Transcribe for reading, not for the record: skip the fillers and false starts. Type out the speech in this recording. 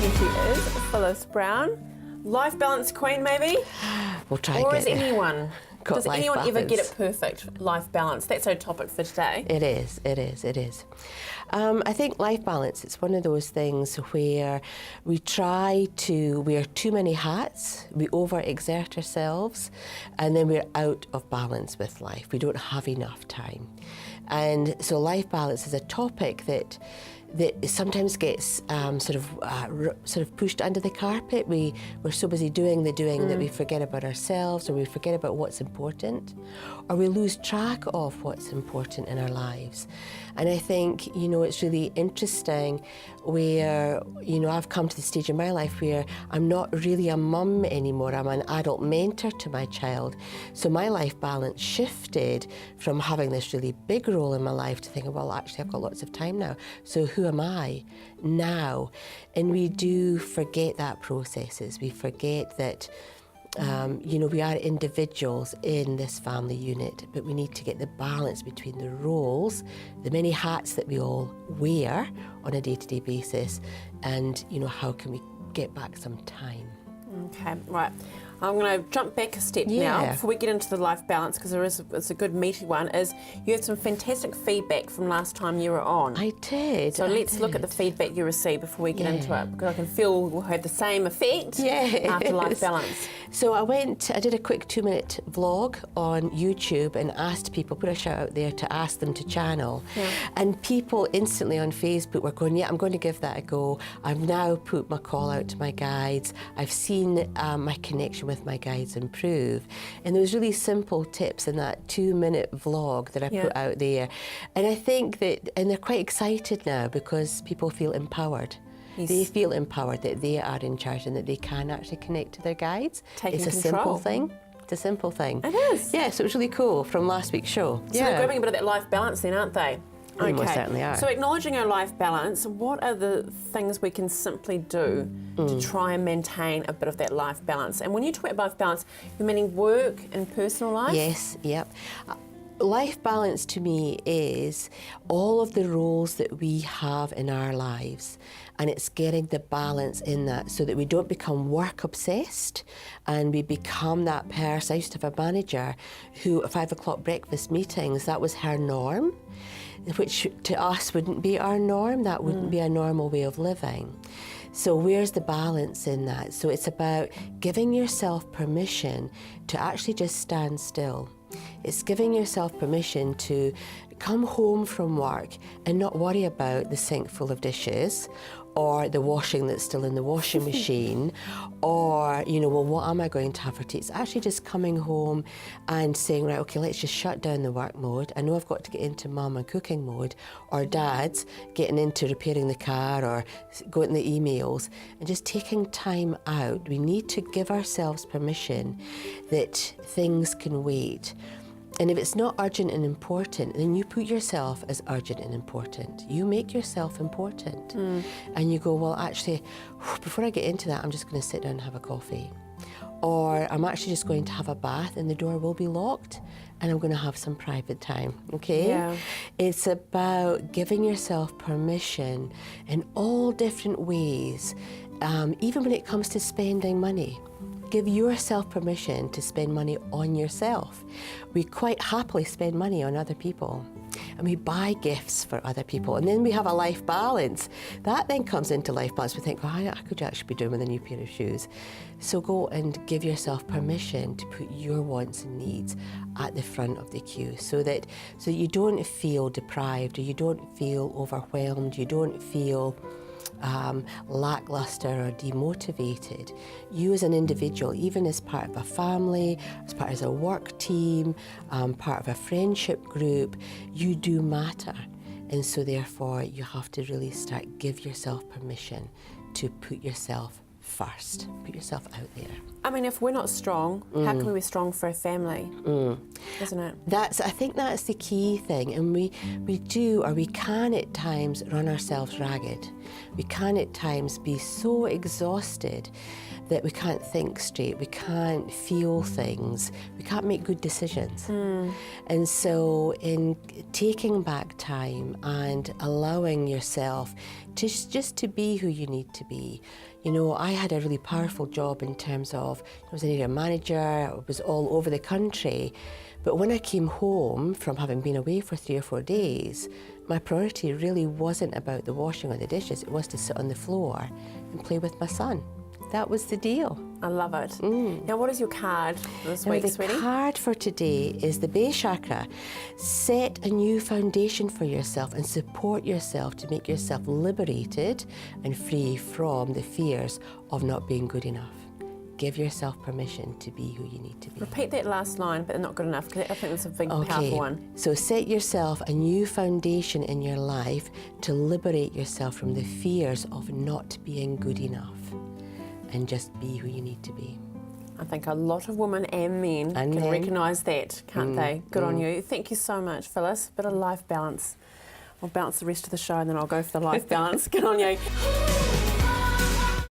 And she is Phyllis Brown. Life balance queen, maybe? We'll try. Or is anyone? got Does life anyone ever balance. get it perfect? Life balance. That's our topic for today. It is. I think life balance, it's one of those things where we try to wear too many hats, we overexert ourselves, and then we're out of balance with life. We don't have enough time. And so life balance is a topic that sometimes gets sort of pushed under the carpet. We're so busy doing that we forget about ourselves, or we forget about what's important, or we lose track of what's important in our lives. And I think, it's really interesting where, I've come to the stage in my life where I'm not really a mum anymore. I'm an adult mentor to my child. So my life balance shifted from having this really big role in my life to thinking, well, actually, I've got lots of time now. So who am I now? And we do forget that processes. We forget that we are individuals in this family unit, but we need to get the balance between the roles, the many hats that we all wear on a day-to-day basis, and, how can we get back some time? Okay, right. I'm going to jump back a step now before we get into the life balance, because it's a good meaty one. Is you had some fantastic feedback from last time you were on. I did. So let's look at the feedback you received before we get into it, because I can feel we'll have the same effect after life balance. So I did a quick 2-minute vlog on YouTube and asked people, put a shout out there to ask them to channel. Yeah. And people instantly on Facebook were going, I'm going to give that a go. I've now put my call out to my guides. I've seen my connection with my guides improve. And there was really simple tips in that 2-minute vlog that I put out there. And I think and they're quite excited now because people feel empowered. Yes. They feel empowered that they are in charge and that they can actually connect to their guides. It's a simple thing. It's a simple thing. It is. Yeah, so it was really cool from last week's show. So they're grabbing a bit of that life balance then, aren't they? They most certainly are. So acknowledging our life balance, what are the things we can simply do to try and maintain a bit of that life balance? And when you talk about life balance, you're meaning work and personal life? Yes, yep. Life balance to me is all of the roles that we have in our lives, and it's getting the balance in that so that we don't become work obsessed and we become that person. I used to have a manager who at 5 o'clock breakfast meetings, that was her norm, which to us wouldn't be our norm. That wouldn't be a normal way of living. So where's the balance in that? So it's about giving yourself permission to actually just stand still. It's giving yourself permission to come home from work and not worry about the sink full of dishes or the washing that's still in the washing machine or, what am I going to have for tea? It's actually just coming home and saying, right, okay, let's just shut down the work mode. I know I've got to get into mum and cooking mode, or dad's getting into repairing the car or going to the emails, and just taking time out. We need to give ourselves permission that things can wait. And if it's not urgent and important, then you put yourself as urgent and important. You make yourself important. And you go, well, actually, before I get into that, I'm just going to sit down and have a coffee. Or I'm actually just going to have a bath and the door will be locked and I'm going to have some private time, okay? Yeah. It's about giving yourself permission in all different ways, even when it comes to spending money. Give yourself permission to spend money on yourself. We quite happily spend money on other people, and we buy gifts for other people, and then we have a life balance. That then comes into life balance. We think, oh, I could actually be doing with a new pair of shoes. So go and give yourself permission to put your wants and needs at the front of the queue so that you don't feel deprived, or you don't feel overwhelmed, you don't feel lackluster or demotivated. You as an individual, even as part of a family, as part of a work team, part of a friendship group, you do matter. And so therefore you have to really give yourself permission to put yourself first. Put yourself out there. I mean, if we're not strong, how can we be strong for a family? Isn't it? I think that's the key thing. And we can at times run ourselves ragged. We can at times be so exhausted that we can't think straight, we can't feel things, we can't make good decisions. And so in taking back time and allowing yourself to just to be who you need to be. You know, I had a really powerful job in terms of I was an area manager, I was all over the country, but when I came home from having been away for 3 or 4 days, my priority really wasn't about the washing or the dishes, it was to sit on the floor and play with my son. That was the deal. I love it. Now, what is your card this week, The sweetie? card for today is the base chakra. Set a new foundation for yourself and support yourself to make yourself liberated and free from the fears of not being good enough. Give yourself permission to be who you need to be. Repeat that last line, but not good enough, because I think it's a big, powerful one. So set yourself a new foundation in your life to liberate yourself from the fears of not being good enough. And just be who you need to be. I think a lot of women and men can recognise that, can't they? Good on you. Thank you so much, Phyllis. Bit of life balance. I'll bounce the rest of the show and then I'll go for the life balance. Good on you.